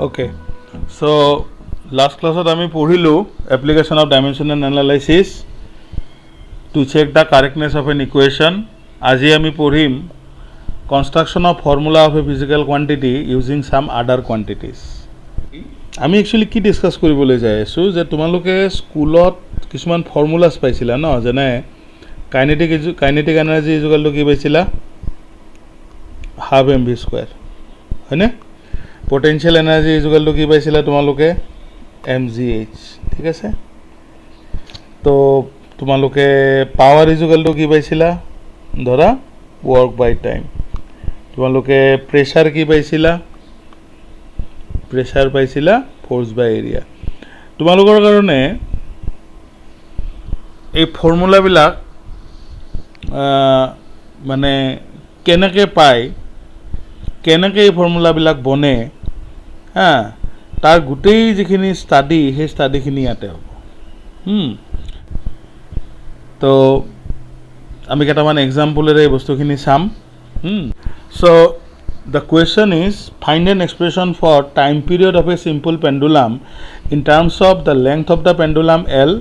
Okay, so last class আমি পঢ়িলো application of dimensional analysis to check the correctness of an equation. আজি আমি পঢ়িম construction of formula of a physical quantity using some other quantities. আমি actually কি discuss কৰিবলৈ যাই আছো যে তোমালোকে স্কুলত কিছুমান ফৰ্মুলাস পাইছিলা ন, যেনে কাইনেটিক এনাৰ্জি ইকুয়াল টু কি পাইছিলা, হাফ mv স্কয়াৰ, হয়নে? potential energy is equal to কি পাইছিলা তোমালোকে, mgh, ঠিক আছে? তো তোমালোকে পাওয়ার is equal to কি পাইছিলা, ধৰা work by time. তোমালোকে প্ৰেসাৰ কি পাইছিলা, প্ৰেসাৰ পাইছিলা ফোৰ্স বাই এৰিয়া. তোমালোকৰ কাৰণে এই ফৰ্মুলাবিলাক মানে কেনেকৈ পায়, কেনেকৈ এই ফৰ্মুলাবিলাক বনে, তাৰ গোটেই যিখিনি ষ্টাডি, সেই ষ্টাডিখিনি ইয়াতে হ'ব. তো আমি কেইটামান এক্সাম্পলেৰে এই বস্তুখিনি চাম. So the question is, find an expression for time period of a simple pendulum in terms of the length of the pendulum L,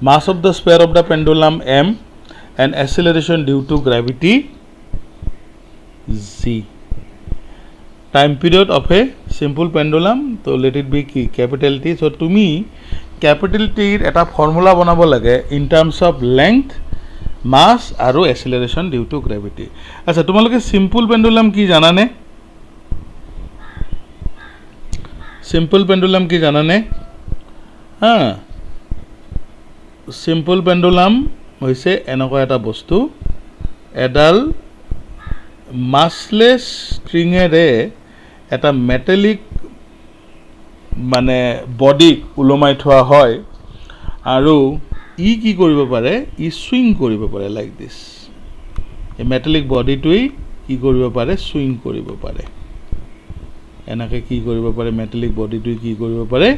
mass of the sphere of the pendulum M, and acceleration due to gravity Z. Time period of a simple pendulum, so let it be key capital T. So তুমি capital T এটা formula বনাব লাগে in terms of length, mass আৰু acceleration due to gravity. আচ্ছা, তোমালোকে simple pendulum কি জানানে? simple pendulum কি জানানে? simple pendulum হৈছে এনেকুৱা এটা বস্তু, এডাল মাছলেছ ষ্ট্ৰিঙেৰে এটা মেটেলিক মানে বডি ওলমাই থোৱা হয়, আৰু ই কি কৰিব পাৰে, ই সুইং কৰিব পাৰে লাইক দিস. এই মেটেলিক বডিটোই কি কৰিব পাৰে, সুইং কৰিব পাৰে. এনেকৈ কি কৰিব পাৰে, মেটেলিক বডিটোই কি কৰিব পাৰে,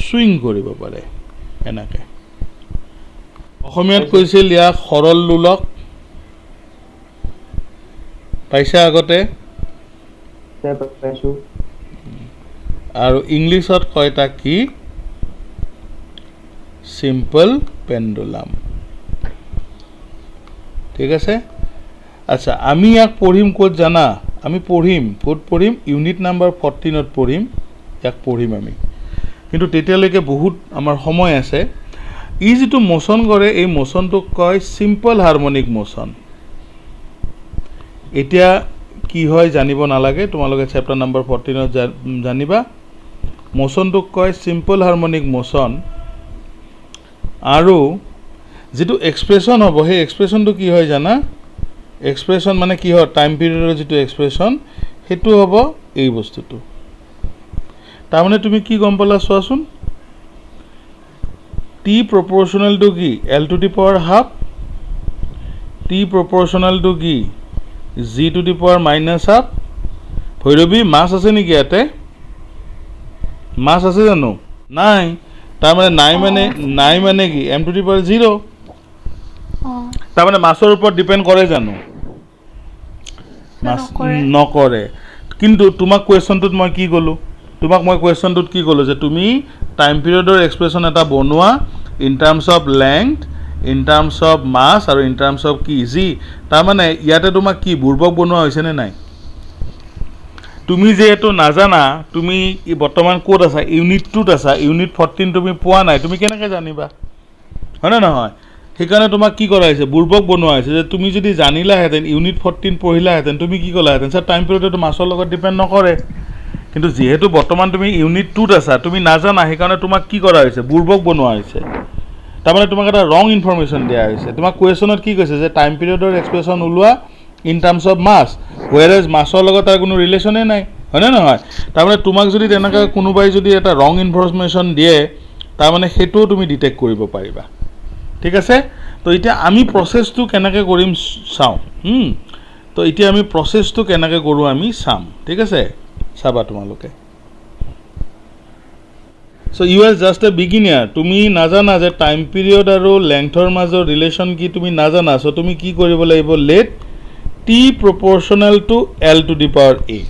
সুইং কৰিব পাৰে. এনেকৈ অসমীয়াত কৈছিল ইয়াক সৰল লোলক. পাইছা আগতে? আৰু ইংলিছত কয় তাক কি, সিম্পল পেন্ডুলাম. ঠিক আছে? আচ্ছা, আমি ইয়াক পঢ়িম ক'ত জানা? আমি পঢ়িম ক'ত পঢ়িম, ইউনিট নাম্বাৰ 14ত পঢ়িম. ইয়াক পঢ়িম আমি, কিন্তু তেতিয়ালৈকে বহুত আমাৰ সময় আছে. ই যিটো মোচন কৰে, এই মোচনটোক কয় সিম্পল হাৰমনিক মোচন. এতিয়া কি হয় জানিব নালাগে, তোমালোকে চেপ্টাৰ নাম্বাৰ 14ত জানিবা. মোচনটোক কয় সিম্পল হাৰমনিক মোচন, আৰু যিটো এক্সপ্ৰেশ্যন হ'ব, সেই এক্সপ্ৰেশ্যনটো কি হয় জানা? এক্সপ্ৰেশ্যন মানে কি হয়, টাইম পিৰিয়ডৰ যিটো এক্সপ্ৰেশ্যন, সেইটো হ'ব এই বস্তুটো. তাৰমানে তুমি কি গম পালা চোৱাচোন, টি প্ৰপৰ্চনেল টু কি, L to the power half, T proportional to কি, G to the power minus half. Bhairavi, mass আছে নেকি ইয়াতে? মাছ আছে জানো? নাই. তাৰমানে নাই মানে কি, এম টু দি পাৱাৰ 0. তাৰমানে মাছৰ ওপৰত ডিপেণ্ড কৰে জানো? মাছ নকৰে. কিন্তু তোমাক কুৱেশ্যনটোত মই কি ক'লোঁ, যে তুমি টাইম পিৰিয়ডৰ এক্সপ্ৰেশ্যন এটা বনোৱা in terms of length, in terms of mass আৰু ইন টাৰ্মছ অফ কি, জি. তাৰমানে ইয়াতে তোমাক কি বুৰ্বক বনোৱা হৈছেনে নাই? তুমি যিহেতু নাজানা, তুমি বৰ্তমান ক'ত আছা, ইউনিট 2ত আছা, ইউনিট 14 তুমি পোৱা নাই, তুমি কেনেকৈ জানিবা, হয়নে নহয়? সেইকাৰণে তোমাক কি কৰা হৈছে, বুৰ্বক বনোৱা হৈছে. যে তুমি যদি জানিলাহেঁতেন, ইউনিট 14 পঢ়িলাহেঁতেন, তুমি কি ক'লাহেঁতেন, ছাৰ টাইম পিৰিয়ডটো মাছৰ লগত ডিপেণ্ড নকৰে. কিন্তু যিহেতু বৰ্তমান তুমি ইউনিট 2ত আছা, তুমি নাজানা, সেইকাৰণে তোমাক কি কৰা হৈছে, বুৰ্বক বনোৱা হৈছে. তাৰমানে তোমাক এটা ৰং ইনফৰমেশ্যন দিয়া হৈছে. তোমাক কুৱেশ্যনত কি কৈছে যে টাইম পিৰিয়ডৰ এক্সপ্ৰেশ্যন ওলোৱা ইন টাৰ্মছ অফ মাছ, হুৱেৰেজ মাছৰ লগত তাৰ কোনো ৰিলেশ্যনেই নাই, হয়নে নহয়? তাৰমানে তোমাক যদি তেনেকৈ কোনোবাই যদি এটা ৰং ইনফৰমেশ্যন দিয়ে, তাৰমানে সেইটোও তুমি ডিটেক্ট কৰিব পাৰিবা. ঠিক আছে? তো এতিয়া আমি প্ৰচেছটো কেনেকৈ কৰিম চাওঁ. তো এতিয়া আমি প্ৰচেছটো কেনেকৈ কৰোঁ আমি চাম. ঠিক আছে, চাবা তোমালোকে. So' you are just a beginner. তুমি নাজানা যে টাইম পিৰিয়ড আৰু লেংথৰ মাজৰ ৰিলেশ্যন কি, তুমি নাজানা. চ' তুমি কি কৰিব লাগিব, let T proportional to L to the power A.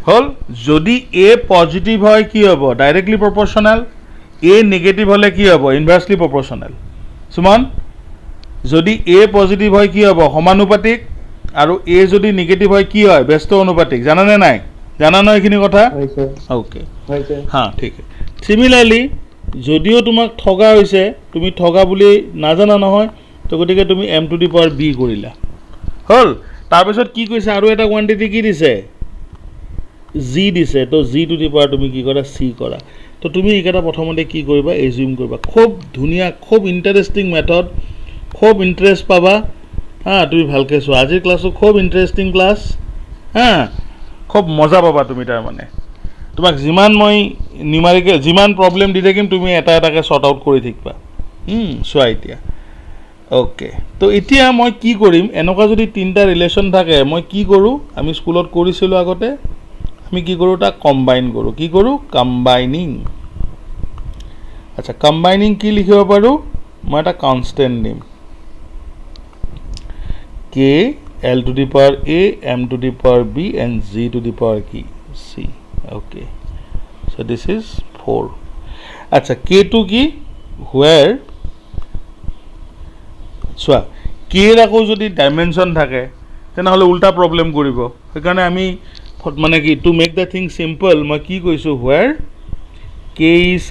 হল যদি এ পজিটিভ হয় কি হ'ব ডাইৰেক্টলি প্ৰপৰ্চনেল এ নেগেটিভ হ'লে কি হ'ব ইনভাৰ্সলি প্ৰপৰ্চনেল সুমন যদি এ পজিটিভ হয় কি হ'ব সমানুপাতিক আৰু এ যদি নেগেটিভ হয় কি হয় ব্যস্ত অনুপাতিক জানানে নাই জানা ন এইখিনি কথা ওকে হ্যাঁ ঠিক সিমিলারলি যদিও তোমাক ঠগা হৈছে তুমি ঠগা বুলি নাজানা নহয় তো গতিকে তুমি m two the power b কৰিলা হল তাৰপিছত কি কৈছে আৰু এটা কোৱান্টিটি কি দিছে g দিছে তো g টু দি পাৱাৰ তুমি কি কৰা c কৰা তো তুমি এইকেইটা প্ৰথমতে কি কৰিবা এজিউম কৰিবা খুব ধুনীয়া খুব ইন্টাৰেষ্টিং মেথড খুব ইন্টাৰেষ্ট পাবা হ্যাঁ তুমি ভালকে চোৱা আজিৰ ক্লাসটো খুব ইন্টাৰেষ্টিং ক্লাস হ্যাঁ খুব মজা পাবা তুমি তাৰ মানে তোমাক যিমান মই নিউমাৰিকেল যিমান প্ৰবলেম দি থাকিম তুমি এটা এটাকে সৰ্ট আউট কৰি থাকিবা চোৱা এতিয়া ওকে তো এতিয়া মই কি কৰিম এনেকুৱা যদি তিনটা ৰিলেশন থাকে মই কি কৰো আমি স্কুলত কৰিছিলো আগতে আমি কি কৰো তা কম্বাইন কৰো কি কৰো কম্বাইনিং আচ্ছা কম্বাইনিং কি লিখিব পাৰো মই এটা কনস্ট্যান্ট দিম k l to the power a m to the power b and g to the power c okay so this is 4 acha k2 ki where so k rakho jodi dimension thake tena hole ulta problem koribo ekane ami mane ki to make the thing simple ma ki koisu where k is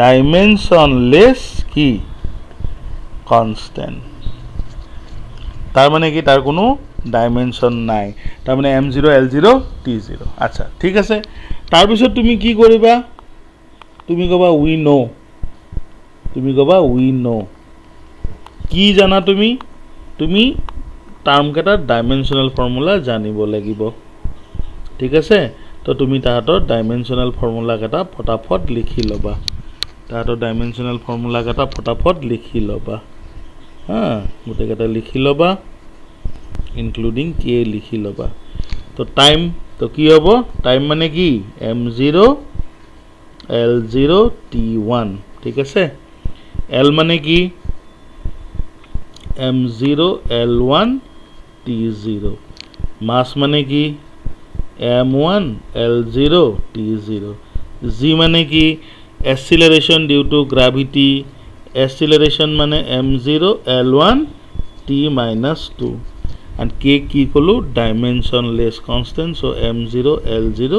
dimensionless কি constant তার মানে কি তার কোনো dimension নাই তার মানে m0 l0 t0 আচ্ছা ঠিক আছে তার পিছত তুমি কি কৰিবা তুমি কবা উই নো কি জানা তুমি টাৰ্ম কেটা ডাইমেনশনাল ফৰ্মুলা জানিব লাগিব ঠিক আছে তো তুমি তাহাতৰ ডাইমেনশনাল ফৰ্মুলা কেটা ফটাফট লিখি লবা তাহাতৰ ডাইমেনশনাল ফর্মুলা কেটা ফটাফট লিখি লবা হ্যাঁ গোটে কেটা লিখি লবা ইনক্লুডিং কে লিখি লবা তো টাইম তো কি হ'ব টাইম মানে কি m0 l0 t1 ঠিক আছে l মানে কি m0 l1 t0 মাস মানে কি m1 l0 t0 g মানে কি acceleration due to gravity acceleration মানে m0 l1 t minus 2 and k কি কলো dimensionless constant so m0 l0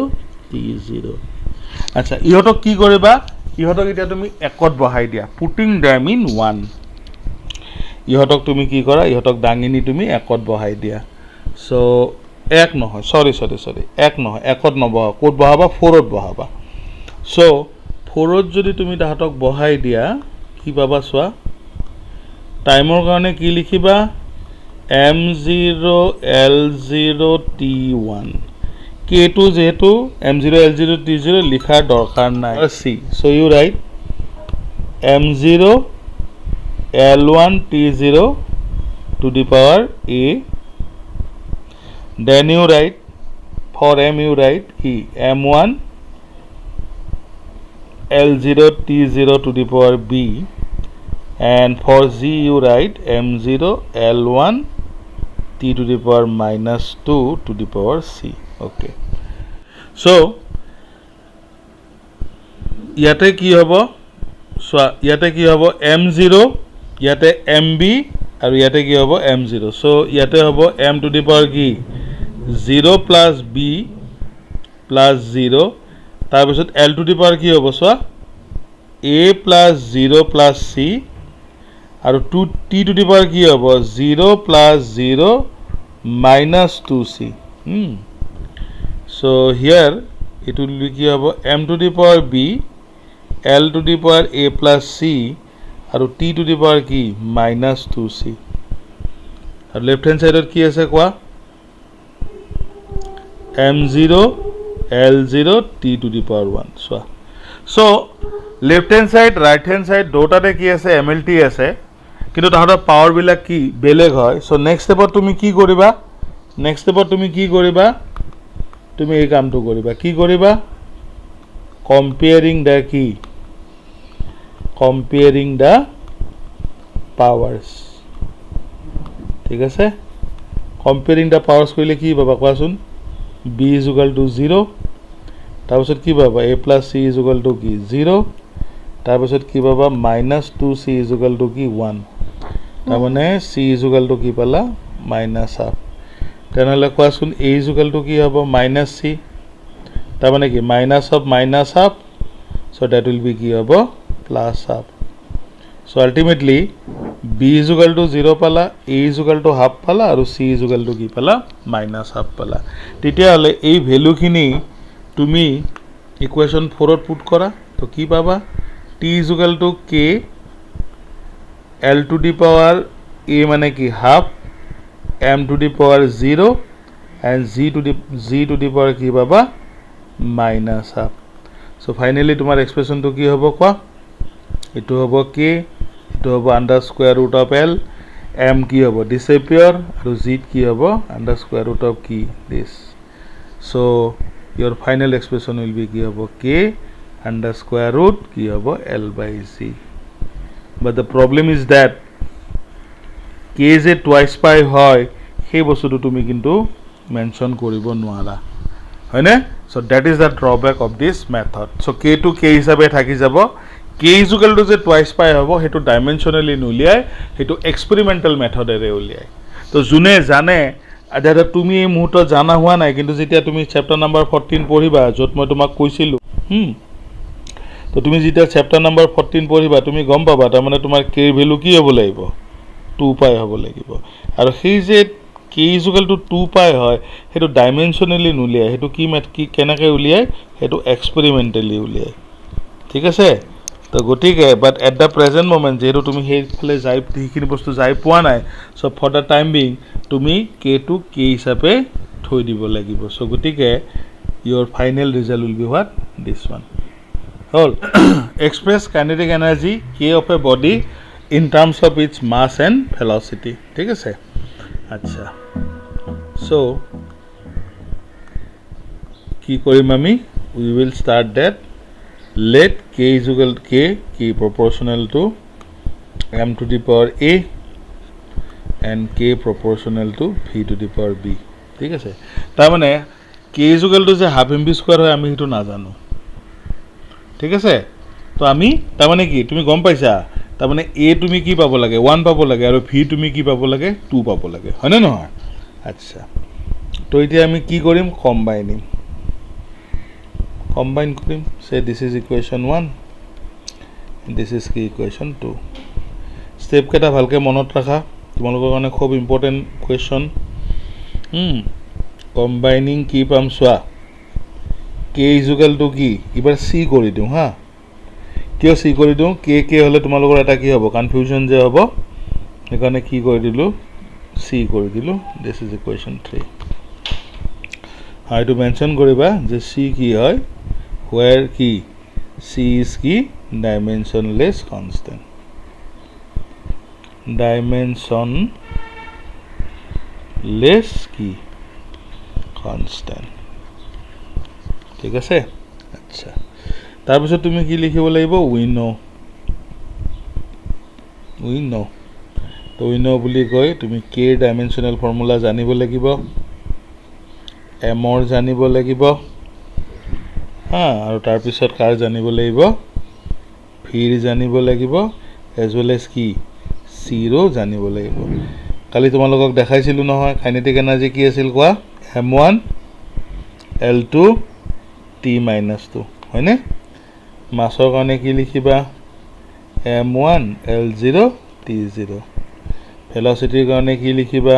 t0 আচ্ছা ইহতক কি কৰিবা ইহতক এতিয়া তুমি একত বহাই দিয়া putting them in 1 ইহতক তুমি কি কৰা ইহতক দাঙিনি তুমি একত বহাই দিয়া so এক নহয় সরি এক নহয় একত নবহা কোত বহাবা 4ত বহাবা so 4ত যদি তুমি তাহাতক বহাই দিয়া কি পাবা সোয়া টাইমৰ কাৰণে কি লিখিবা m0 l0 t1 k2 যেহেতু m0 l0 t0 লিখাৰ দৰকাৰ নাই c so you write m0 l1 t0 to the power a then you write for m you write m1 l0 t0 to the power b and for z you write m0 l1 t to the power minus 2 to the power c okay so ইয়াতে কি হ'ব so ইয়াতে কি হ'ব m0 ইয়াতে mb আৰু ইয়াতে কি হ'ব m0 so ইয়াতে হ'ব m to the power কি 0 plus b plus 0 তাৰ পিছত l to the power কি হ'ব so a plus 0 plus c আৰু 2 t to the power কি হ'ব 0 plus 0 minus 2c so here it will be কি হ'ব m to the power b l to the power a plus c আৰু t to the power কি minus 2c আৰু left hand সাইডত কি আছে কোৱা m0 l0 t to the power 1 so left hand side right hand side দুটাতে কি আছে mlt আছে কিন্তু তাহাঁতৰ পাৱাৰ বিলাক কি বেলেগ হয় so next stepত তুমি কি কৰিবা তুমি এই কামটো কৰিবা কি কৰিবা comparing the powers ঠিক আছে কম্পেয়াৰিং দ্য পাৱাৰ্ছ কৰিলে কি পাবা কোৱাচোন b is equal to 0 তাৰপিছত কি পাবা a plus c is equal to কি 0 তাৰপিছত কি পাবা minus 2c is equal to কি 1 তাৰমানে c is equal to কি পালা minus half তেনেহ'লে কোৱাচোন a is equal to কি হ'ব minus c তাৰমানে কি minus of minus half so that will be কি হ'ব plus half so ultimately b is equal to 0 পালা a is equal to half পালা আৰু c is equal to কি পালা minus half পালা তেতিয়াহ'লে এই ভ্যালুখিনি তুমি ইকুৱেশ্যন 4 ত পুট কৰা তো কি পাবা t is equal to k l to the power a মানে কি half m to the power 0 and g to the power কি পাবা minus half so finally তোমাৰ এক্সপ্ৰেছনটো কি হ'ব কোৱা এটো হ'ব k এটো হ'ব under square root of l m কি হ'ব disappear আৰু g কি হ'ব under square root of কি this so your final expression will be কি হ'ব k under square root কি হ'ব l by c but the problem is that k যে twice pi হয় সেই বস্তুটো তুমি কিন্তু মেনশন কৰিব নোৱাৰা হয়নে so that is the drawback of this method so k to k হিচাপে থাকি যাব k is equal to যে twice pi হ'ব হেতু ডাইমেনশনালি নুলিয়াই হেতু এক্সপেৰিমেন্টাল মেথডেৰে উলিয়াই তো জুনে জানে আদাটা তুমি এই মুহূৰ্ত জানা হোৱা নাই কিন্তু যেতিয়া তুমি চ্যাপ্টাৰ নাম্বাৰ 14 পঢ়িবা যত মই তোমাক কৈছিলো তো তুমি যেতিয়া চ্যাপ্টাৰ নাম্বাৰ 14 পঢ়িবা তুমি গম পাবা তাৰমানে তোমাৰ k এর ভ্যালু কি হ'ব লাগিব 2 pi হ'ব লাগিব আৰু সেই যে k is equal to 2 pi হয় হেতু ডাইমেনশনালি নুলিয়াই হেতু কি কেনেকৈ উলিয়াই হেতু এক্সপেৰিমেন্টালি উলিয়াই ঠিক আছে তো গটিকে but at the present moment যেহেতু তুমি হেইফালে যাই সেইখিনি বস্তু যাই পোৱা নাই so for the time being তুমি k টু k হিচাপে থৈ দিব লাগিব সো গটিকে your final result will be what this one all express kinetic energy k of a body in terms of its mass and velocity ঠিক আছে আচ্ছা so কি কৰিম আমি we will start that let k is equal to k proportional to m to the power a and k proportional to v to the power b ঠিক আছে তাৰ মানে k is equal to যে half mv square হয় আমি হেতু না জানো ঠিক আছে তো আমি তাৰ মানে কি তুমি গম পাইছা তাৰ মানে a তুমি কি পাব লাগে 1 পাব লাগে আৰু v তুমি কি পাব লাগে 2 পাব লাগে হয় না নহয় আচ্ছা তো এতিয়া আমি কি কৰিম combining combine Karim say this is equation 1 and this is কি equation 2 step কেটা ভালকে মনত রাখা তোমালোকৰ কাৰণে খুব ইম্পৰ্টেন্ট কোৱেশ্চন কম্বাইনিং কি পাম সোৱা k is equal to কি এবাৰ c কৰি দিও হা কিয় c কৰি দিও k হলে তোমালোকৰ এটা কি হ'ব কনফিউজন যে হ'ব এখানে কি কৰি দিলো c কৰি দিলো this is equation 3 হাই টু মেনশন কৰিবা যে c কি হয় where কি c is কি dimensionless constant dimensionless কি constant ঠিক আছে আচ্ছা তাৰ পিছত তুমি কি লিখিব লাগিব we know তো we know বুলি কয় তুমি k ডাইমেনশনাল ফৰ্মুলা জানিব লাগিব m or জানিব লাগিব আৰু তাৰ পিছত কাৰ জানিব লাগিব v জানিব লাগিব as well as কি c ৰো জানিব লাগিব কালি তোমালোকক দেখাইছিলো নহয় কাইনেটিক এনাৰ্জি কি আছিল কোৱা m1 l2 t-2 হয়নে মাছৰ কাৰণে কি লিখিবা m1 l0 t0 ভেলোচিটিৰ কাৰণে কি লিখিবা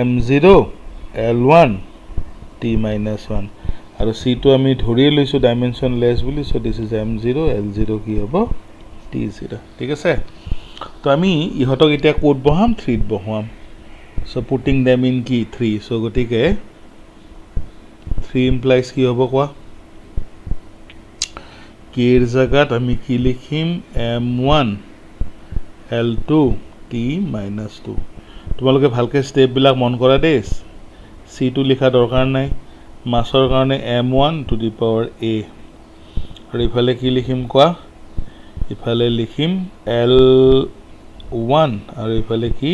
m0 l1 t-1 আৰু c টো আমি ধৰি লৈছো ডাইমেনশনলেস বুলি so this is m0 l0 কি হ'ব t0 ঠিক আছে তো আমি ইহতক এতিয়া কোড বহাম 3 ত বহাম সো পুটিং them in কি 3 সো গটিকে 3 implies কি হ'ব কোৱা k এর জায়গাত আমি কি লিখিম m1 l2 t-2 তোমালোকে ভালকে স্টেপ বিলাক মন কৰা দেস c টো লিখা দৰকাৰ নাই মাছৰ কাৰণে m1 to the power a আৰু ইফালে কি লিখিম কোৱা ইফালে লিখিম l1 আৰু ইফালে কি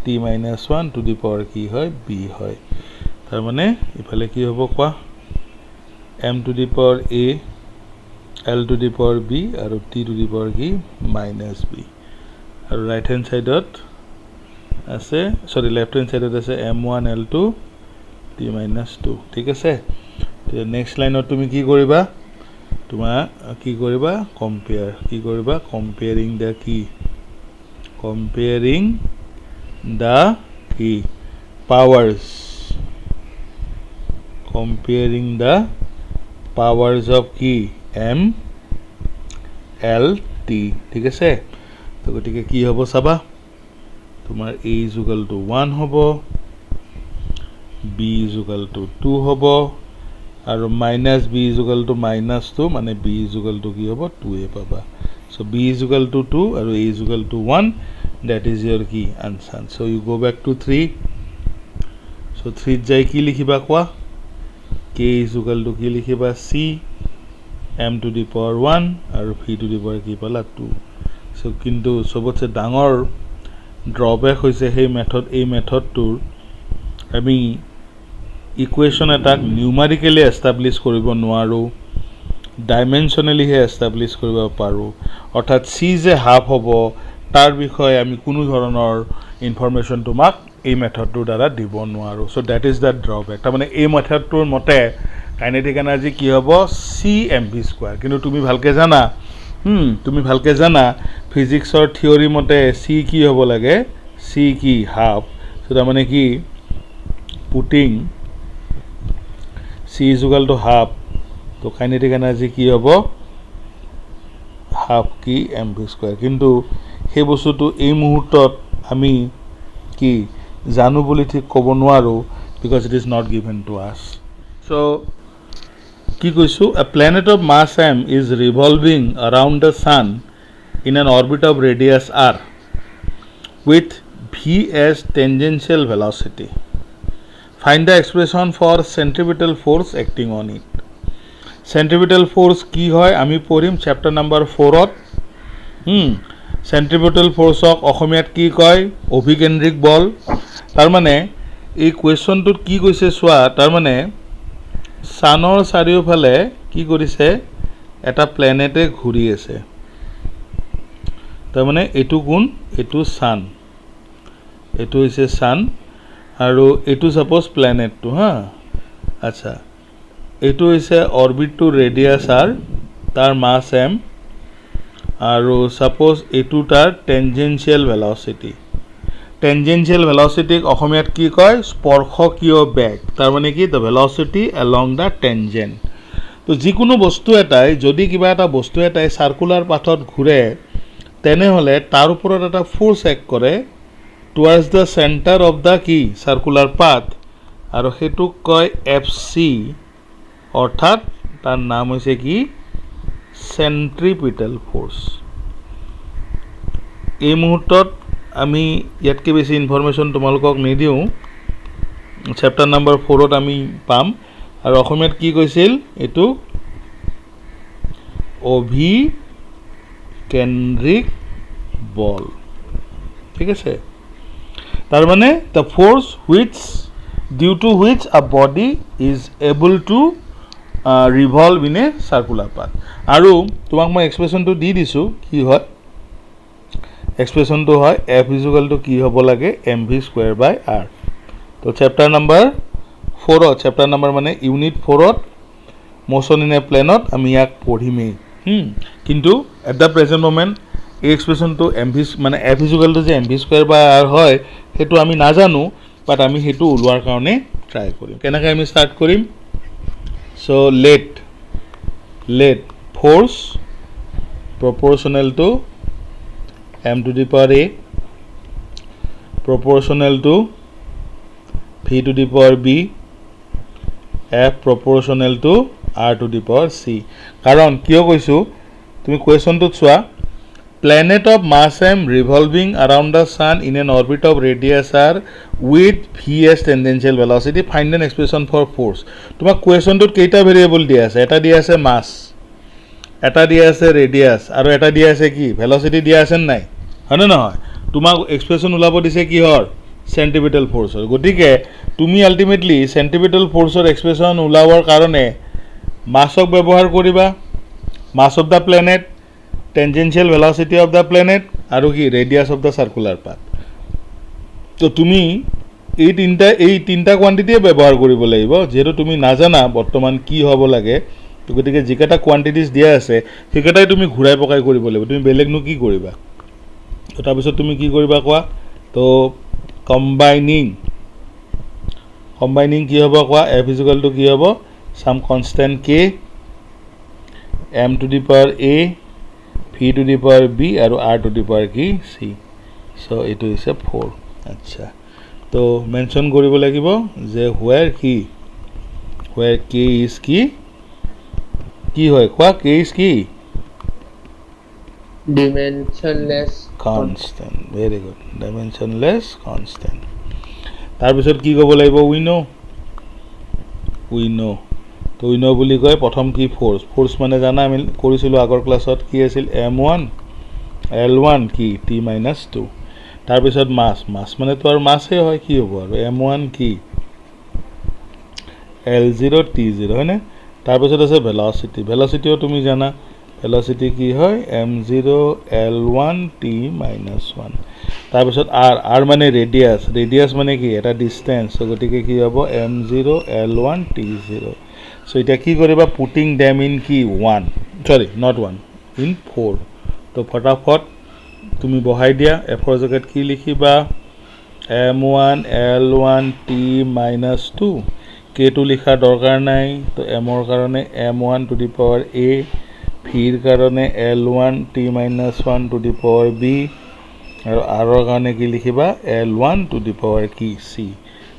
t minus 1 to the power কি হয় b হয় তাৰ মানে ইফালে কি হ'ব কোৱা m to the power a l to the power b আৰু t to the power কি minus b আৰু right hand side আছে sorry left hand side আছে m1 l2 t minus 2 ঠিক আছে তে নেক্সট লাইনত তুমি কি কৰিবা তোমা কি কৰিবা কম্পেয়াৰ কি কৰিবা কম্পেয়াৰিং দা কি comparing the key powers of key m l t ঠিক আছে তো গটিকে কি হ'ব চাবা তোমাৰ a is equal to 1 হ'ব b is equal to 2 হ'ব আৰু minus b is equal to minus 2 মানে b is equal to কি হ'ব 2 এ পাবা so b is equal to 2 and a is equal to 1 that is your key answer so you go back to 3 so 3 jai ki likhiba kwa k is equal to ki likhiba c m to the power 1 and v to the power ki pala 2 so kintu sobotse dangor drawback hoise hey method a method tour ami equation attack numerically establish koribo noaro dimensionally he establish koribo paro অর্থাৎ c যে half হ'ব তাৰ বিষয়ে আমি কোনো ধৰণৰ information তোমাক এই মেথডটোৰ দ্বাৰা দিব নোৱাৰো so that is the drawback তাৰ মানে এই মেথডটোৰ মতে কাইনেটিক এনাৰ্জি কি হ'ব c mv2 কিন্তু তুমি ভালকে জানা ফিজিক্সৰ থিওৰি মতে c কি হ'ব লাগে c কি হাফ সো তাৰ মানে কি putting c is equal to half তো কাইনেটিক এনাৰ্জি কি হ'ব হাফ কি mv2 কিন্তু সেই বস্তুটো এই মুহূৰ্তত আমি কি জানো বুলি ঠিক ক'ব নোৱাৰো because it is not given to us so কি কৈছো a planet of mass m is revolving around the sun in an orbit of radius r with v as tangential velocity find the expression for centripetal force acting on it centripetal force কি হয় আমি পঢ়িম chapter number 4 ত centripetal force অক অসমীয়াত কি কয় অভিকেন্দ্ৰিক বল তাৰ মানে এই কোৱেশ্চনটোত কি কৈছে সোৱা তাৰ মানে সানৰ চাৰিওফালে কি কৰিছে এটা প্লেনেটে ঘূৰি আছে তাৰ মানে এটু কোন এটু সান এটু হৈছে সান আৰু এটু সাপোজ প্লেনেট টু হা আচ্ছা এটু হৈছে অৰবিট টু ৰেডিয়াস r তাৰ মাস m আৰু সাপোজ এটু তাৰ টেনজেনশিয়াল ভেলোসিটি অসমীয়াত কি কয় স্পৰ্শকীয় বেগ তাৰ মানে কি the velocity along the tangent তো যিকোনো বস্তু এটাই যদি কিবা এটা বস্তু এটাই সার্কুলার পাথত ঘুৰে তেনে হলে তাৰ ওপৰত এটা ফোৰ্স এক কৰে towards the center of the key circular path আৰু হেতুক কয় fc অৰ্থাৎ তাৰ নাম হৈছে কি centripetal force এই মুহূৰ্তত আমি ইয়াতকে বেছি ইনফৰমেশন তোমালোকক নিদিও চ্যাপ্টাৰ নাম্বাৰ 4 ত আমি পাম আৰু অসমীয়াত কি কৈছিল এটো অভিকেন্দ্ৰিক বল ঠিক আছে তাৰ মানে the force which due to which a body is able to revolve in a circular path আৰু তোমাক মই এক্সপ্ৰেছনটো দি দিছো কি হয় এক্সপ্ৰেছনটো হয় f is equal to কি হ'ব লাগে mv2 by r তো চ্যাপ্টাৰ নাম্বাৰ 4 চ্যাপ্টাৰ নাম্বাৰ মানে unit 4 to motion in a প্লেনত আমি ইয়াক পঢ়িমেই কিন্তু এট দা প্ৰেজেন্ট মোমেন্ট এই এক্সপ্ৰেছনটো mv মানে f is equal to যে mv2 by r হয় হেতু আমি নাজানো বাট আমি হেতু উলোৱাৰ কাৰণে ট্ৰাই কৰিম কেনেকৈ আমি স্টাৰ্ট কৰিম so let force proportional to m to the power a proportional to v to the power b f proportional to r to the power c কাৰণ কিয় কৈছো তুমি কোৱেশ্চনটোত চোৱা planet of mass m revolving around the sun in an orbit of radius r with v as tangential velocity find an expression for force তোমাক কোৱেশ্চনটোত কেইটা variable দিয়া আছে এটা দিয়া আছে মাস এটা দিয়া আছে ৰেডিয়াস আৰু এটা দিয়া আছে কি ভেলোসিটি দিয়া আছে নাই হয়নে নহয় তোমাক এক্সপ্ৰেছন উলাব দিছে কি হৰ চেণ্ট্ৰিপিটেল ফ'ৰ্চৰ গতিকে তুমি আল্টিমেটলি চেণ্ট্ৰিপিটেল ফ'ৰ্চৰ এক্সপ্ৰেশ্যন ওলাবৰ কাৰণে মাছক ব্যৱহাৰ কৰিবা mass of the planet tangential velocity of the planet আৰু কি radius of the circular path তো তুমি এই তিনিটা কোৱান্টিটিয়ে ব্যৱহাৰ কৰিব লাগিব যিহেতু তুমি নাজানা বৰ্তমান কি হ'ব লাগে তো গতিকে যিকেইটা কোৱান্টিটিজ দিয়া আছে সেইকেইটাই তুমি ঘূৰাই পকাই কৰিব লাগিব তুমি বেলেগনো কি কৰিবা তো তাৰপিছত তুমি কি কৰিবা কোৱা তো কম্বাইনিং কি হ'ব কোৱা এফ ইজিকেল টু কি হ'ব some constant K M to the power A V to the power B আৰু আৰ টু দি পাৱাৰ কি চি চ' এইটো হৈছে 4 আচ্ছা তো মেনশ্যন কৰিব লাগিব যে হুৱেৰ কে ইজ কি হয় কোৱা কে ইজ কি dimensionless constant very good dimensionless constant তাৰপিছত কি ক'ব লাগিব we know তো we know বুলি কয় প্ৰথম কি ফ'ৰ্চ মানে জানা আমি কৰিছিলোঁ আগৰ ক্লাছত কি আছিল m1 l1 কি t - 2 তাৰপিছত মাছ মানে তো আৰু মাছহে হয় কি হ'ব আৰু m1 কি l0 t0 হয়নে তাৰপিছত আছে ভেলচিটিও তুমি জানা ভেলচিটি কি হয় m0 l1 t - 1 তাৰপিছত r মানে ৰেডিয়াছ মানে কি এটা ডিসটেন্স গতিকে কি হ'ব m0 l1 t0 সো এটা কি কৰিবা পুটিং দেম ইন কি 1 সৰি নট 1 ইন 4 তো ফটাফট তুমি বহাই দিয়া f ৰ জেগাত কি লিখিবা m1 l1 t - 2 k2 লিখা দৰকাৰ নাই তো m ৰ কাৰণে m1 two the power a ভিৰ কাৰণে l1 t - 1 two the power b আৰু r ৰ কাৰণে কি লিখিবা l1 টু দি পাৱাৰ কি c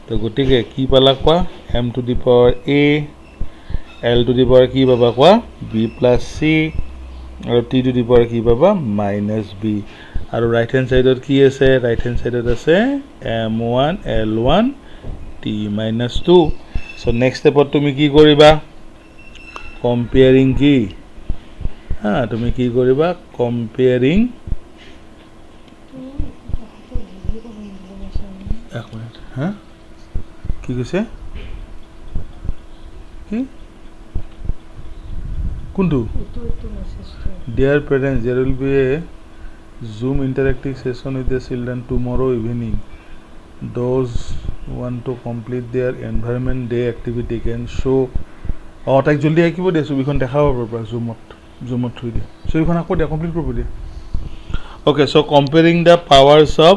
তো গতিকে কি পালা কোৱা m two the power a l two the power কি পাবা কোৱা b প্লাছ c আৰু t টু দি পাৱাৰ কি পাবা মাইনাছ b আৰু ৰাইট হেণ্ড সাইডত কি আছে ৰাইট হেণ্ড সাইডত আছে m1 l1 t - 2 so next স্টেপত তুমি কি কৰিবা কম্পেয়াৰিং কি তুমি কি কৰিবা কম্পেয়াৰিং এক মিনিট কি কৈছে কি কোনটো dear parents there will be a Zoom interactive session with the children tomorrow evening. Those want to complete their environment day activity can show তাক জলদি আঁকিব দিয়ে ছবিখন দেখাব পৰা জুমত থৈ দিয়ে ছবিখন আকৌ দিয়া কমপ্লিট কৰিব দিয়ে okay so comparing the powers of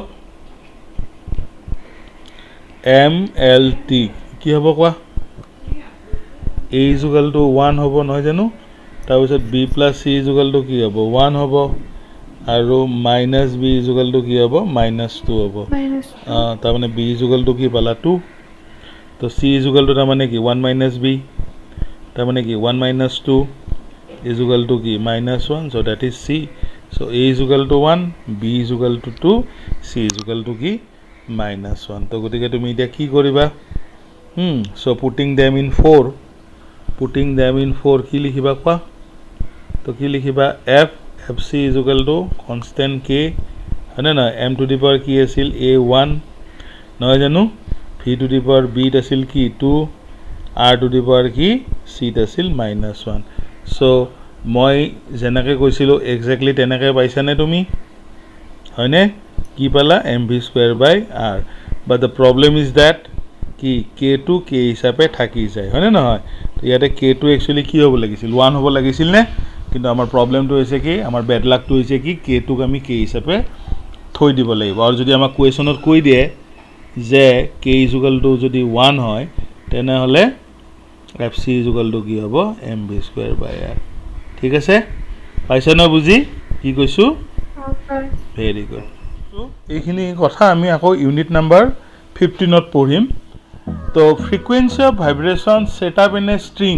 MLT কি হ'ব কোৱা a is equal to 1 হ'ব নহয় জানো তাৰপিছত b plus c is equal to কি হ'ব 1 হ'ব আৰু minus b is equal to কি হ'ব -2 হ'ব তাৰ মানে b is equal to কি পালা 2 তো c is equal to তাৰ মানে কি 1 minus b তাৰ মানে কি 1 minus 2 is equal to কি -1 so that is c so a is equal to 1 b is equal to 2 c is equal to কি -1 তো গতিকে তুমি এতিয়া কি কৰিবা so putting them in 4 কি লিখিবা কোৱা তো কি লিখিবা fc is equal to constant k হয়নে না m to the power কি আছিল a1 নহয় জানো v to the power b আছিল কি 2 r to the power কি c আছিল -1 so মই যেনেকৈ কৈছিলোঁ এক্সেক্টলি তেনেকৈ পাইছানে তুমি হয়নে কি পালা mv²/r but the problem is that কি k2 k হিচাপে থাকি যায় হয়নে নহয় তো ইয়াতে k2 একচুয়ালি কি হ'ব লাগিছিল 1 হ'ব লাগিছিল নে কিন্তু আমাৰ প্ৰবলেমটো হৈছে কি আমাৰ বেড লাকটো হৈছে কি k2 ক আমি k হিচাপে থৈ দিব লাগিব আৰু যদি আমাক কোৱেশ্যনত কৈ দিয়ে যে k = যদি 1 হয় তেনেহলে fc = কি হ'ব mv²/r ঠিক আছে পাইছা না বুজি কি কৈছো ভেৰি গুড তো এইখিনি কথা আমি আকৌ ইউনিট নাম্বাৰ 15 ত পঢ়িম তো frequency of vibration set up in a string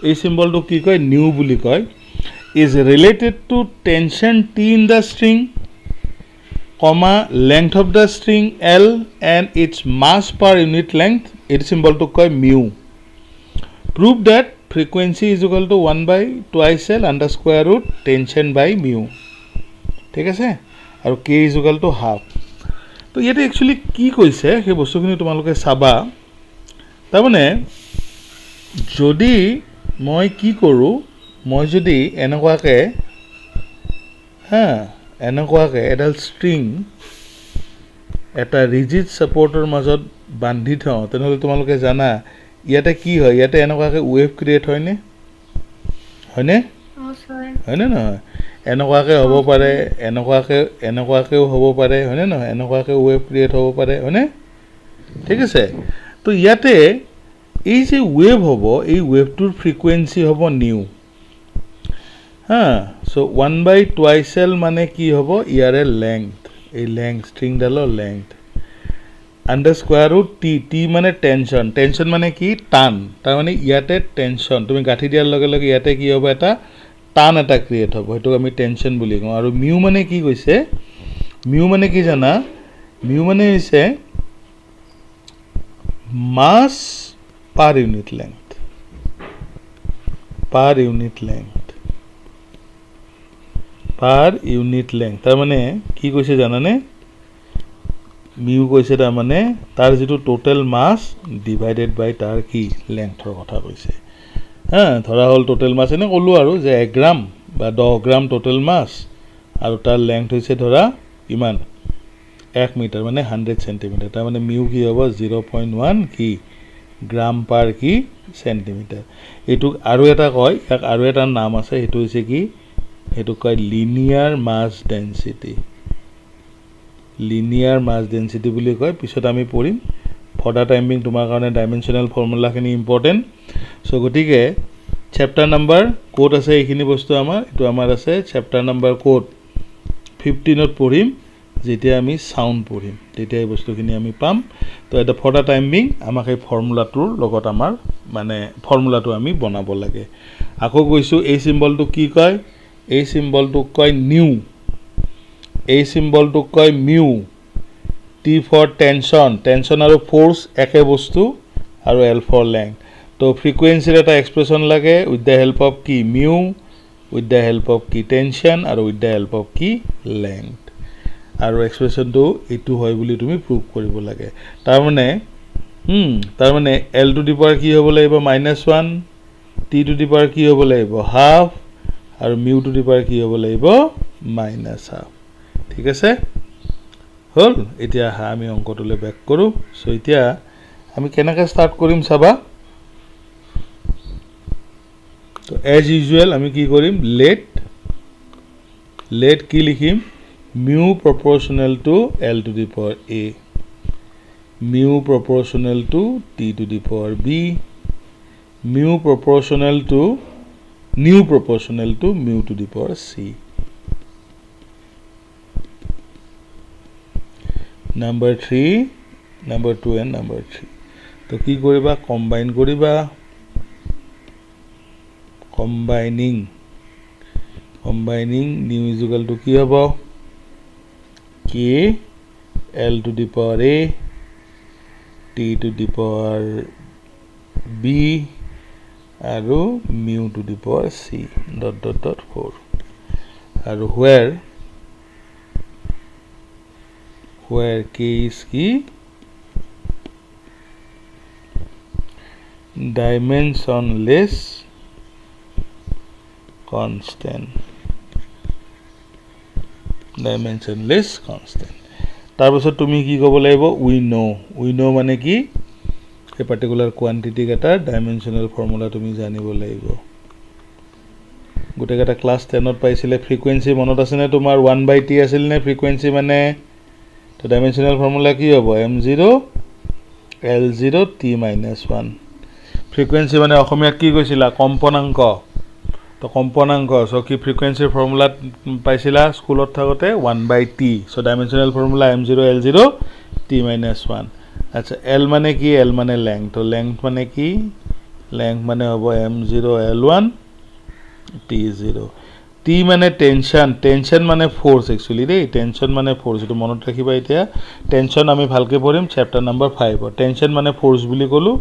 এই সিম্বলটো কি কয় নিউ বুলি কয় is related to tension T in the string, comma length of the string L and its mass per unit length. It symbol to call mu. Prove that frequency is equal to 1/2 L under square root tension by mu. ठीक है से? और K is equal to half. তো ইয়াতে actually কি কৈছে সেই বস্তুখিনি তোমালোকে চাবা তাৰমানে যদি মই কি কৰোঁ মই যদি এনেকুৱাকৈ এনেকুৱাকৈ এডাল ষ্ট্ৰিং এটা ৰিজিড ছাপৰ্টৰ মাজত বান্ধি থওঁ তেনেহ'লে তোমালোকে জানা ইয়াতে কি হয় ইয়াতে এনেকুৱাকৈ ৱেভ ক্ৰিয়েট হয়নে হয়নে নহয় এনেকুৱাকৈ হ'ব পাৰে এনেকুৱাকৈও হ'ব পাৰে হয়নে নহয় এনেকুৱাকৈ ৱেভ ক্ৰিয়েট হ'ব পাৰে হয়নে ঠিক আছে তো ইয়াতে এই যে ৱেভ হ'ব এই ৱেভটোৰ ফ্ৰিকুৱেঞ্চি হ'ব নিউ চ' 1/2l মানে কি হ'ব ইয়াৰে লেংথ এই লেংথ ষ্ট্ৰিংডালৰ length under square root T মানে টেনশ্যন মানে কি টান তাৰমানে ইয়াতে টেনশ্যন তুমি গাঁঠি দিয়াৰ লগে লগে ইয়াতে কি হ'ব এটা টান এটা ক্ৰিয়েট হ'ব সেইটোক আমি টেনশ্যন বুলি কওঁ আৰু মিউ মানে কি কৈছে মিউ মানে কি জানা মিউ মানে হৈছে মাছ পাৰ ইউনিট লেংথ তাৰমানে কি কৈছে জানানে মিউ কৈছে তাৰমানে তাৰ যিটো টোটেল মাছ ডিভাইডেড বাই তাৰ কি লেংথৰ কথা কৈছে ধৰা হ'ল টোটেল মাছ এনে ক'লোঁ আৰু যে 1 গ্ৰাম বা 10 গ্ৰাম টোটেল মাছ আৰু তাৰ লেংথ হৈছে ধৰা ইমান 1 মিটাৰ মানে 100 চেণ্টিমিটাৰ তাৰমানে মিউ কি হ'ব 0.1 কি গ্ৰাম পাৰ কি চেণ্টিমিটাৰ এইটোক আৰু এটা কয় ইয়াক আৰু এটা নাম আছে সেইটো হৈছে কি এইটোক কয় লিনিয়াৰ মাছ ডেনচিটি বুলি কয় পিছত আমি পঢ়িম ফৰ দা টাইম বিং তোমাৰ কাৰণে ডাইমেনশ্যনেল ফৰ্মুলাখিনি ইম্পৰ্টেণ্ট চ' গতিকে চেপ্টাৰ নাম্বাৰ ক'ত আছে এইখিনি বস্তু আমাৰ এইটো আমাৰ আছে চেপ্টাৰ নাম্বাৰ ক'ত 15ত পঢ়িম যেতিয়া আমি চাউণ্ড পঢ়িম তেতিয়া এই বস্তুখিনি আমি পাম তো এটা ফৰ দা টাইম বিং আমাক এই ফৰ্মুলাটোৰ লগত আমাৰ মানে ফৰ্মুলাটো আমি বনাব লাগে আকৌ কৈছোঁ এই চিম্বলটো কি কয় এই চিম্বলটোক কয় নিউ এই চিম্বলটোক কয় মিউ টি ফৰ টেনশ্যন আৰু ফ'ৰ্চ একে বস্তু আৰু এল ফৰ লেংথ তো ফ্ৰিকুৱেঞ্চিৰ এটা এক্সপ্ৰেশ্যন লাগে উইথ দ্য হেল্প অফ কি mu with the help of কি টেনশ্যন আৰু উইথ দ্য হেল্প অফ কি লেংথ আৰু এক্সপ্ৰেশ্যনটো এইটো হয় বুলি তুমি প্ৰুভ কৰিব লাগে তাৰমানে এল টু দি পাৱাৰ কি হ'ব লাগিব -1 টি টু দি পাৱাৰ কি হ'ব লাগিব হাফ আৰু মিউ টু দি পাৱাৰ কি হ'ব লাগিব -হাফ ঠিক আছে হ'ল এতিয়া আমি অংকটোলৈ বেক কৰোঁ চ' এতিয়া আমি কেনেকৈ ষ্টাৰ্ট কৰিম চাবা তো এজ ইউজুৱেল আমি কি কৰিম লেট কি লিখিম mu proportional to L to the power a mu proportional to T to the power b nu proportional to mu to the power c number 3 number 2 and number 3 তো কি কৰিবা combining new is equal to কি হ'ব k l to the power a t to the power b আৰু mu to the power c ... 4 আৰু where k is কি dimensionless constant তাৰপিছত তুমি কি ক'ব লাগিব we know মানে কি এই পাৰ্টিকুলাৰ কোৱান্টিটি এটাৰ ডাইমেনশ্যনেল ফৰ্মুলা তুমি জানিব লাগিব গোটেইকেইটা ক্লাছ 10ত পাইছিলে ফ্ৰিকুৱেঞ্চি মনত আছেনে তোমাৰ 1/t আছিল নে ফ্ৰিকুৱেঞ্চি মানে তো ডাইমেনশ্যনেল ফৰ্মুলা কি হ'ব m0 l0 t - 1 ফ্ৰিকুৱেঞ্চি মানে অসমীয়াত কি কৈছিলা কম্পনাংক তো কম্পনাংক সো কি ফ্ৰিকুৱেঞ্চিৰ ফৰ্মুলা পাইছিলা স্কুলত থাকোতে 1/t so dimensional formula m0 l0 t - 1 আচ্ছা l মানে কি l মানে লেংথ তো লেংথ মানে কি লেংথ মানে হ'ব m0 l1 t0 t মানে টেনশ্যন মানে ফোর্স একচুয়ালি দেই টেনশ্যন মানে ফোর্স এটো মনত ৰাখিবা এতিয়া টেনশ্যন আমি ভালকে পঢ়িম চেপ্টাৰ নাম্বাৰ 5 টেনশ্যন মানে ফোৰ্স বুলি ক'লো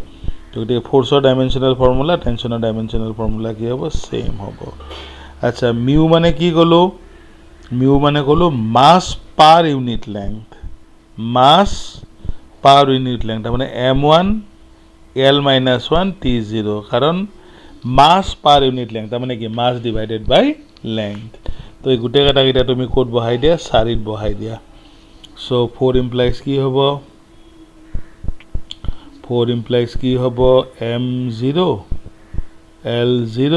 তো এই ফোৰ্সৰ ডাইমেনশ্যনেল ফৰ্মুলা টেনশ্যনৰ ডাইমেনশ্যনেল ফৰ্মুলা কি হ'ব সেম হ'ব আচ্ছা মিউ মানে কি ক'লো মাস পার ইউনিট লেংথ মাছ পাৰ ইউনিট লেংথ তাৰমানে m1 l-1 t0 কাৰণ মাছ পাৰ ইউনিট লেংথ তাৰমানে কি মাছ ডিভাইডেড বাই লেংথ তো এই গোটেই কেইটা তুমি কোড বহাই দিয়া 4 বহাই দিয়া সো 4 ইমপ্লাইজ কি হ'ব 4 ইমপ্লাইজ কি হ'ব m0 l0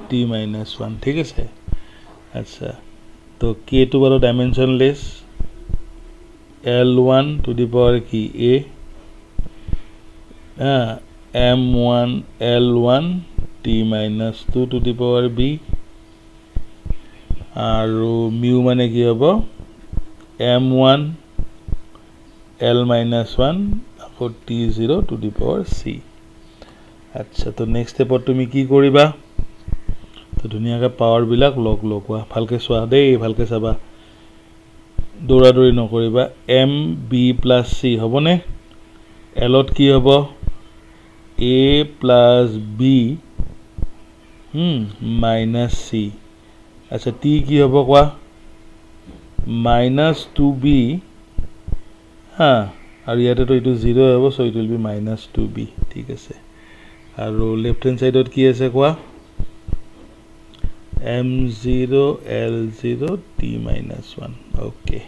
t-1 ঠিক আছে আচ্ছা তো k to বাৰো dimensionless l1 to the power কি a m1 l1 t-2 to the power b আৰু mu মানে কি হ'ব m1 l-1 আকৌ t0 to the power c আচ্ছা তো নেক্সট স্টেপত তুমি কি কৰিবা তো দুনিয়াকে পাৱাৰ বিলাক লগ লগোৱা ভালকে চোৱা দেই ভালকে চাবা দৌৰাদৌৰি নকৰিবা m b + c হ'বনে l ত কি হ'ব a + b - c আচ্ছা t কি হ'ব কোৱা -2b আৰু ইয়াতে তো এটো 0 হ'ব so it will be -2b ঠিক আছে আৰু লেফট হ্যান্ড সাইডত কি আছে কোৱা m0 l0 t-1 ওকে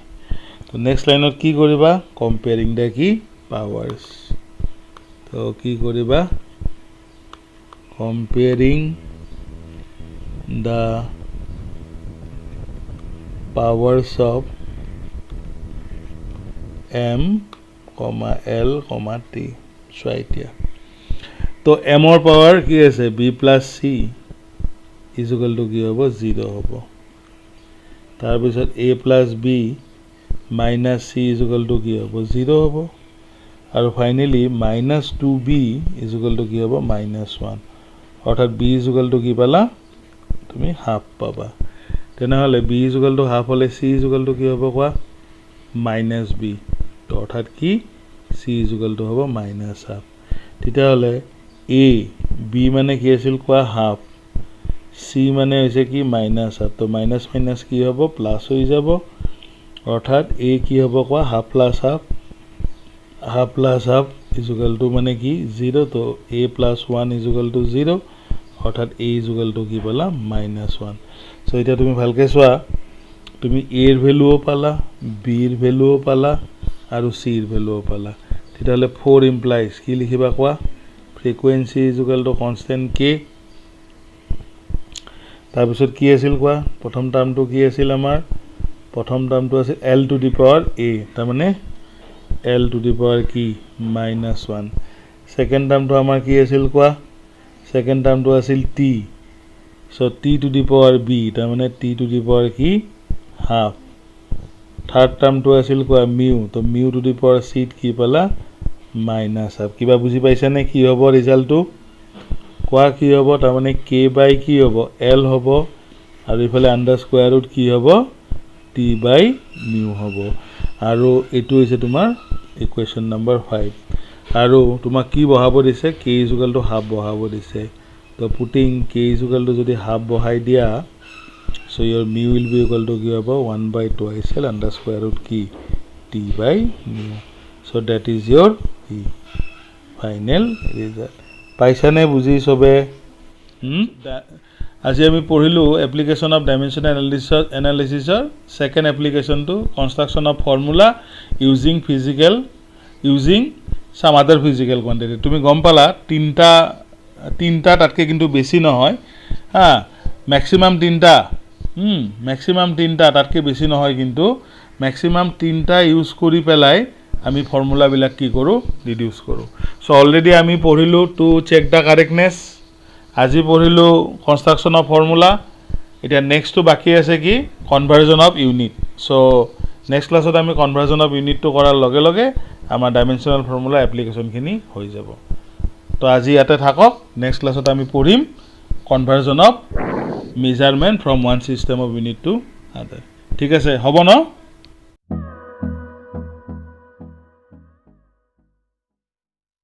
তো নেক্সট লাইনত কি কৰিবা কম্পেয়াৰিং দা কি পাৱাৰ্স তো কি কৰিবা comparing the powers of m, l, t so এতিয়া তো m or power কি আছে b + c is equal to কি হ'ব 0 হ'ব তাৰ পিছত a + b - c is equal to কি হ'ব 0 হ'ব আৰু finally -2b is equal to কি হ'ব -1 অৰ্থাৎ b is equal to কি পালা তুমি হাফ পাবা তেনেহলে b is equal to half হলে c is equal to কি হ'ব কোৱা -b তো অৰ্থাৎ কি c is equal to হ'ব -হাফ তেতিয়াহলে a b মানে কি আছিল কোৱা হাফ c মানে হৈছে কি -হাফ তো মাইনাস মাইনাস কি হ'ব প্লাস হৈ যাব অৰ্থাৎ a কি হ'ব কোৱা half plus half is equal to মানে কি 0 তো a + 1 is equal to 0 অৰ্থাৎ a is equal to কি পালা -1 সো এটা তুমি ভালকে চোৱা তুমি a এৰ ভ্যালুও পালা b এৰ ভ্যালুও পালা আৰু c এৰ ভ্যালুও পালা তেতিয়াহলে 4 ইমপ্লাইজ কি লিখিবা কোৱা frequency is equal to constant k তাৰ পিছত কি আছিল কোৱা প্ৰথম টাৰ্মটো কি আছিল আমাৰ প্ৰথম টাৰ্মটো আছিল l to the power a তাৰ মানে l to the power কি -1 সেকেন্ড টাৰ্মটো আমাৰ কি আছিল কোৱা সেকেন্ড টাৰ্মটো আছিল t so t to the power b তাৰ মানে t to the power কি হাফ থাৰ্ড টাৰ্মটো আছিল কোৱা mu তো mu to the power c কি পালা -হাফ কিবা বুজি পাইছা নে কি হ'ব ৰিজাল্টটো কোৱা কি হ'ব তাৰ মানে k বাই কি হ'ব l হ'ব আৰু ইফালে আন্ডাৰ স্কয়াৰ ৰুট কি হ'ব t বাই mu হ'ব আৰু এটো হৈছে তোমাৰ ইকুৱেশ্যন নম্বৰ 5 আৰু তোমাক কি বহাব দিছে k = হাফ বহাব দিছে তো পুটিং k = যদি হাফ বহাই দিয়া so your mu will be equal to কি হ'ব 1/2 l আন্ডাৰ স্কয়াৰ ৰুট কি t by mu so that is your final result পাইছানে বুজি সবে আজি আমি পঢ়িলো এপ্লিকেশন অফ ডাইমেনশনাল এনালাইসিসৰ second application to construction of formula using some other physical quantity তুমি গম পালা তিনটা তাতকে কিন্তু বেছি নহয় ম্যাক্সিমাম তিনটা তাতকে বেছি নহয় কিন্তু ম্যাক্সিমাম তিনটা ইউজ কৰি পেলাই আমি ফৰ্মুলা বিলাক কি কৰো ৰিডিউস কৰো সো অলৰেডি আমি পঢ়িলো টু চেক দা কাৰেক্টনেস আজি পঢ়িলো কনস্ট্ৰাকশন অফ ফৰ্মুলা এটা নেক্সট টু বাকি আছে কি conversion of unit so next ক্লাছত আমি কনভাৰজন অফ ইউনিট টু কৰাৰ লগে লগে আমাৰ ডাইমেনশনাল ফর্মুলা এপ্লিকেশন খিনি হৈ যাব তো আজি ইয়াতে থাকক নেক্সট ক্লাছত আমি পঢ়িম conversion of measurement from one system of unit to other ঠিক আছে হ'ব ন